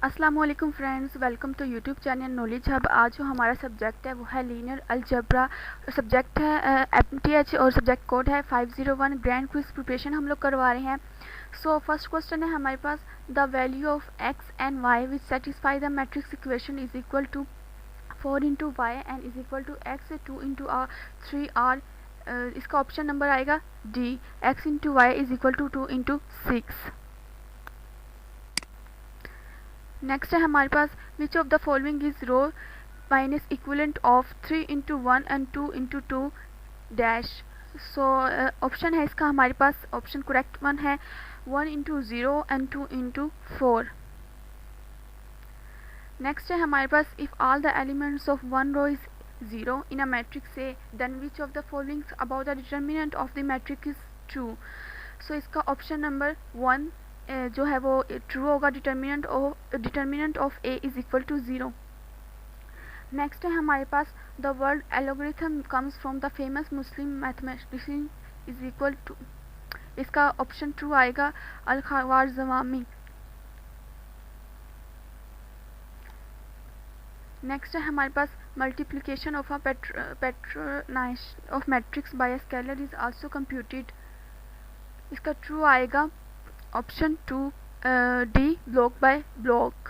अस्सलाम वालेकुम friends, welcome to YouTube channel knowledge hub. आज जो हमारा सब्जेक्ट है वो है लीनियर अलजेब्रा। सब्जेक्ट है MTH और सब्जेक्ट कोड है 501। ग्रैंड क्विज प्रिपरेशन हम लोग करवा रहे हैं। सो फर्स्ट क्वेश्चन है हमारे पास, the value of x and y which satisfy the matrix equation is equal to 4 into y and is equal to x 2 into three r. इसका ऑप्शन नंबर आएगा D, x into y is equal to 2 into 6। Next है हमारे पास, which of the following is row minus equivalent of 3 into 1 and 2 into 2 dash. So option है इसका हमारे पास, option correct one है 1 into 0 and 2 into 4। Next है हमारे पास, if all the elements of one row is 0 in a matrix A then which of the following about the determinant of the matrix is true. सो इसका option number 1 जो है वो true होगा। Determinant of A is equal to 0। Next है हमारे पास, the word algorithm comes from the famous Muslim mathematician is equal to. इसका ऑप्शन ट्रू आएगा, अल ख्वारिज़मी। नेक्स्ट है हमारे पास, multiplication of a pattern of matrix by a scalar is also computed. इसका true आएगा option 2 D, block by block.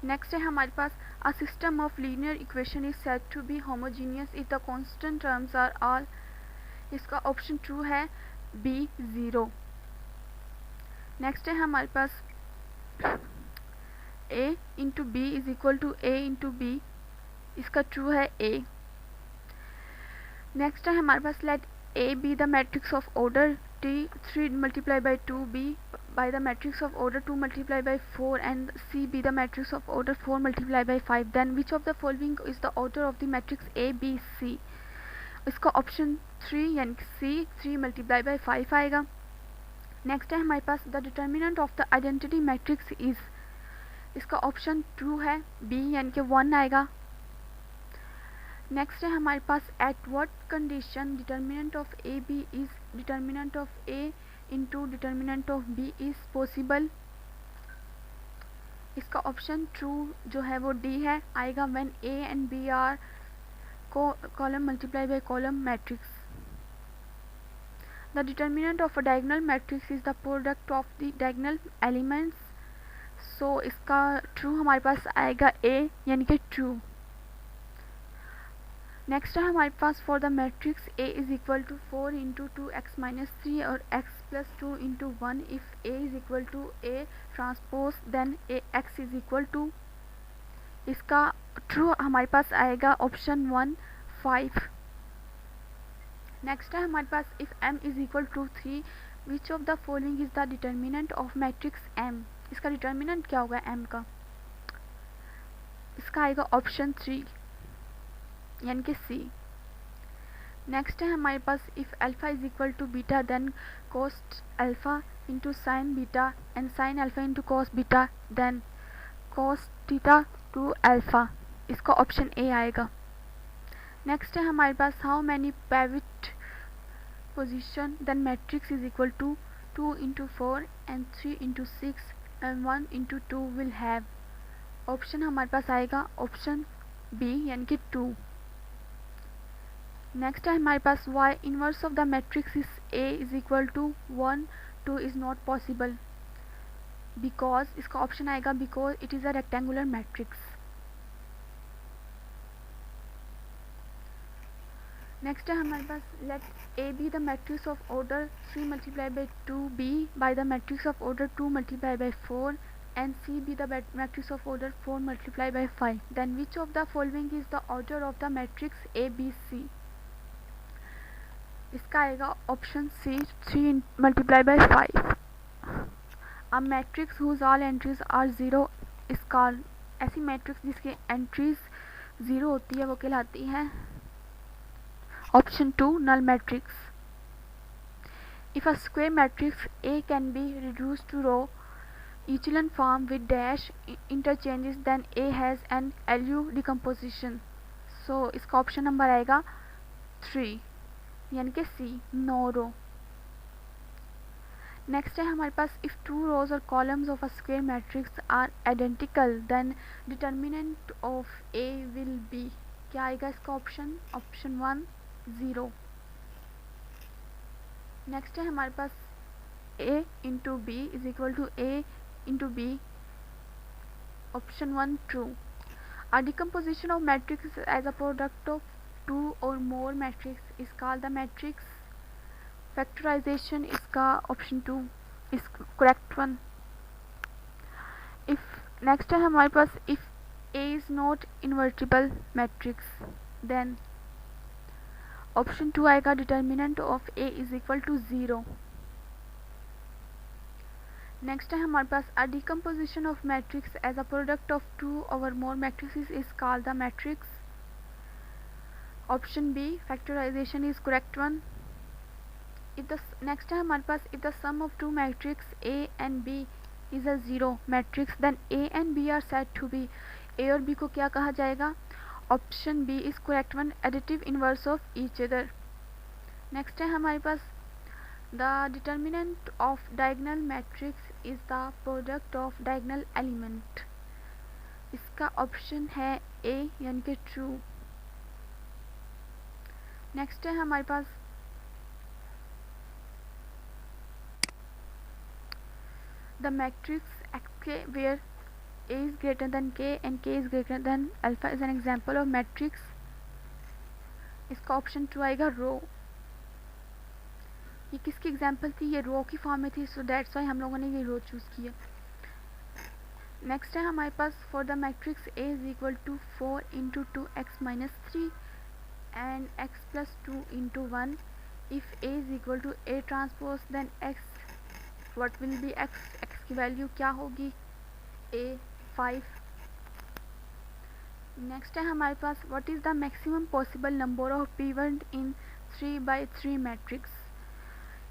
Next है हमारे पास, a system of linear equation is said to be homogeneous if the constant terms are all. इसका option true है B, 0। Next है हमारे पास, a into B is equal to a into B. इसका true है a। नेक्स्ट है हमारे पास, let a be the matrix of order t 3 multiplied by 2 b by the matrix of order 2 multiplied by 4 and c be the matrix of order 4 multiplied by 5, then which of the following is the order of the matrix a b c। इसका option 3 यानी कि c 3 multiplied by 5 आएगा। Next है हमारे पास, the determinant of the identity matrix is. इसका option true है b यानी कि 1 आएगा। नेक्स्ट है हमारे पास, at what condition determinant of A B is determinant of A into determinant of B is possible. इसका ऑप्शन ट्रू जो है वो डी है, आएगा when A and B are column multiply by column matrix. The determinant of a diagonal matrix is the product of the diagonal elements. So इसका true हमारे पास आएगा ए यानी कि ट्रू। नेक्स्ट है हमारे पास, for the matrix A is equal to 4 into 2x minus 3 और x plus 2 into 1 if A is equal to A transpose then A x is equal to. इसका ट्रू हमारे पास आएगा ऑप्शन 1 5। नेक्स्ट है हमारे पास, if m is equal to 3 which of the following is the determinant of matrix m। इसका determinant क्या होगा m का। इसका आएगा ऑप्शन 3 यानी कि सी। नेक्स्ट है हमारे पास, if alpha is equal to beta then cos alpha into sine beta and sine alpha into cos beta then cos theta two alpha. इसका ऑप्शन ए आएगा। नेक्स्ट है हमारे पास, how many pivot position then matrix is equal to 2 into 4 and 3 into 6 and 1 into 2 will have. Option हमारे पास आएगा option B यानी कि 2। नेक्स्ट है हमारे पास, y inverse of the matrix is a is equal to 1 2 is not possible because. इसका option आएगा because it is a rectangular matrix. Next है हमारे पास, let a B the matrix of order 3 multiply by 2 b by the matrix of order 2 multiply by 4 and c be the matrix of order 4 multiplied by 5, then which of the following is the order of the matrix a b c। इसका आएगा option C 3 multiply by 5। A matrix whose all entries are 0 is called. ऐसी matrix जिसकी entries 0 होती है वो कहलाती है option 2 null matrix. If a square matrix A can be reduced to row echelon form with dash interchanges then A has an LU decomposition। so इसका option number आएगा 3 यानी कि सी, 9 रो। नेक्स्ट है हमारे पास इफ़ टू रोज और columns of a square matrix are identical then determinant of A will be. क्या आएगा इसका ऑप्शन? ऑप्शन 1 0। नेक्स्ट है हमारे पास a into B is equal to a into B. Option 1 true. A decomposition of matrix as a product of two or more matrix is called the matrix factorization. इसका option 2 is correct one. If next है हमारे पास if A is not invertible matrix then option 2 आएगा determinant of A is equal to 0. Next है हमारे पास a decomposition of matrix as a product of two or more matrices is called the matrix. Option B factorisation is correct one. if the next है हमारे पास if the sum of two matrix A and B is a zero matrix then A and B are said to be. A और B को क्या कहा जाएगा? Option B is correct one additive inverse of each other. Next है हमारे पास the determinant of diagonal matrix is the product of diagonal element. इसका option है ए यानी कि ट्रू. नेक्स्ट है हमारे पास the matrix Xk where A is greater than K and K is greater than alpha is an example of matrix. इसका option 2 आएगा रो. ये किसकी एग्जाम्पल थी? ये रो की फॉर्म में थी, सो दैट्स वाई हम लोगों ने ये रो चूज़ किया. नेक्स्ट है हमारे पास for the matrix A is equal to 4 into 2x minus 3 and x plus 2 into 1. if A is equal to A transpose then x what will be x? x की value क्या होगी? A 5. Next है हमारे पास what is the maximum possible number of pivot in 3 by 3 matrix.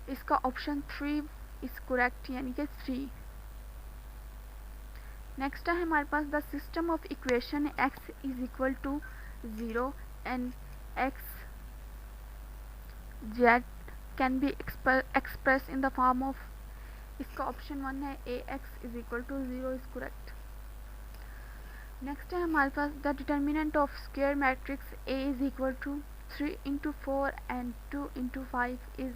इसका option 3 is correct यानी कि 3. Next है हमारे पास the system of equation x is equal to 0 and x z can be expressed in the form of. इसका option 1 है ax is equal to 0 is correct. Next है हमारे पास the determinant of square matrix A is equal to 3 into 4 and 2 into 5 is.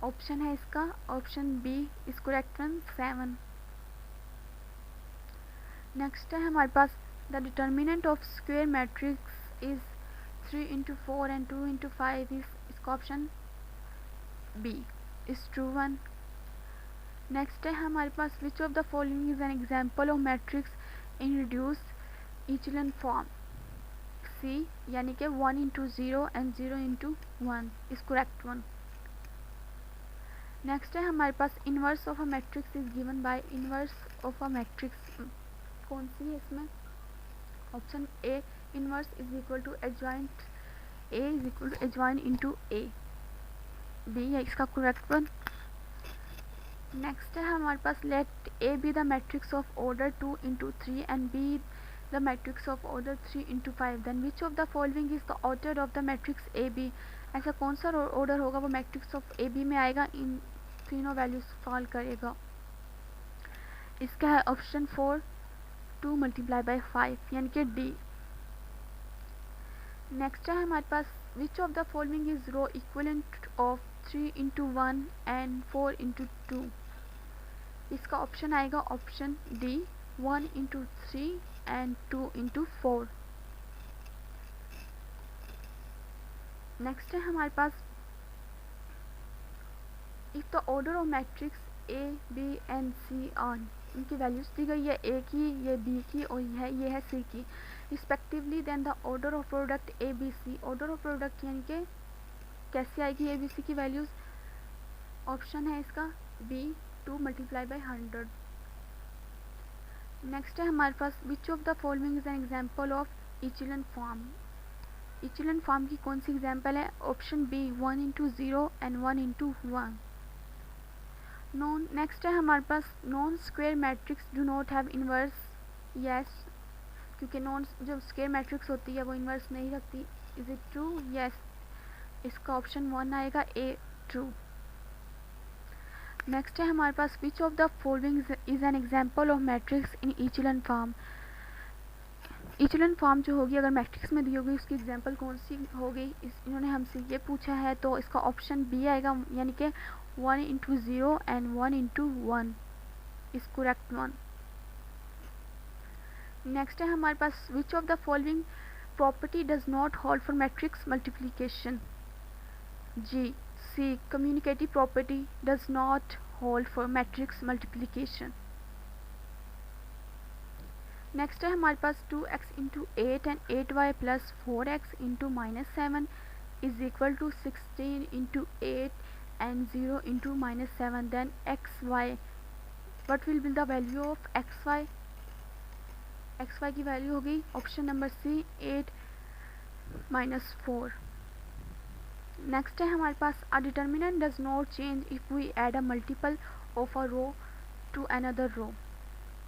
Option है इसका option B is correct one 7. Next है हमारे पास the determinant of square matrix is 3 into 4 and 2 into 5 is. इसका option B is true one. Next है हमारे पास which of the following is an example of matrix in reduce echelon form. C यानी कि 1 into 0 and 0 into 1 is correct one. Next है हमारे पास inverse of a matrix is given by inverse of a matrix. कौन सी है इसमें? Option A inverse is equal to adjoint A is equal to adjoin into A. B है इसका correct one. Next है हमारे पास let A B the matrix of order 2 into 3 and B the matrix of order 3 into 5 then which of the following is the order of the matrix A B. ऐसा कौन सा order होगा वो matrix of A B में आएगा? इन तीनों values solve करेगा. इसका है ऑप्शन 4 2 मल्टीप्लाई बाई 5 यानी कि डी. नेक्स्ट है हमारे पास which of the following is row equivalent of 3 into 1 and 4 into 2. इसका ऑप्शन आएगा option D 1 into 3 and 2 into 4. Next है हमारे पास if the order of matrix A B and C on. इनकी वैल्यूज दी गई है ए की, ये बी की और ये है सी की respectively. Then the order of product A B C. Order of product यानी कि कैसे आएगी ए बी सी की वैल्यूज? ऑप्शन है इसका बी 2 मल्टीप्लाई बाई 100. नेक्स्ट है हमारे पास which of the following is an example of echelon form. Echelon form की कौन सी एग्जाम्पल है? Option B 1 into 0 and 1 into 1. Non next है हमारे पास non square matrix do not have inverse. Yes, क्योंकि नॉन जो स्क्वायर मैट्रिक्स होती है वो इनवर्स नहीं रखती. Is it true? यस, इसका ऑप्शन 1 आएगा ए ट्रू. नेक्स्ट है हमारे पास which of the following is an example of matrix in echelon form. Echelon form जो होगी अगर मैट्रिक्स में दी होगी उसकी एग्जाम्पल कौन सी होगी, इन्होंने हमसे ये पूछा है, तो इसका ऑप्शन बी आएगा, यानी कि 1 into 0 and 1 into 1 is correct one. Next है हमारे पास which of the following property does not hold for matrix multiplication. जी, C communicative property does not hold for matrix multiplication. Next है हमारे पास 2x into 8 and 8y plus 4x into -7 is equal to 16 into 8 and 0 into -7, then xy, what will be the value of xy। xy की value होगी option number C 8 -4। Next है हमारे पास a determinant does not change if we add a multiple of a row to another row.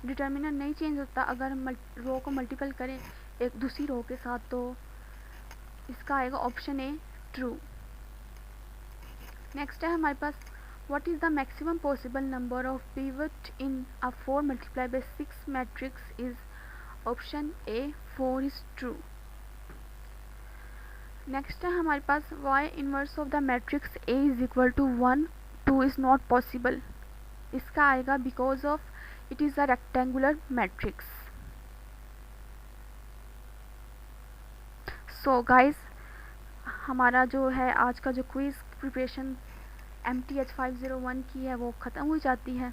Determinant नहीं change होता अगर हम रो को मल्टीपल करें एक दूसरी रो के साथ, तो इसका आएगा ऑप्शन ए ट्रू। नेक्स्ट है हमारे पास what is the maximum possible number of pivot in a 4 multiply by 6 matrix is option A 4 is true. Next है हमारे पास y inverse of the matrix A is equal to 1 2 is not possible. इसका आएगा because of it is a rectangular matrix. So guys, हमारा जो है आज का जो क्विज़ प्रिपरेशन MTH501 की है वो ख़त्म हो जाती है।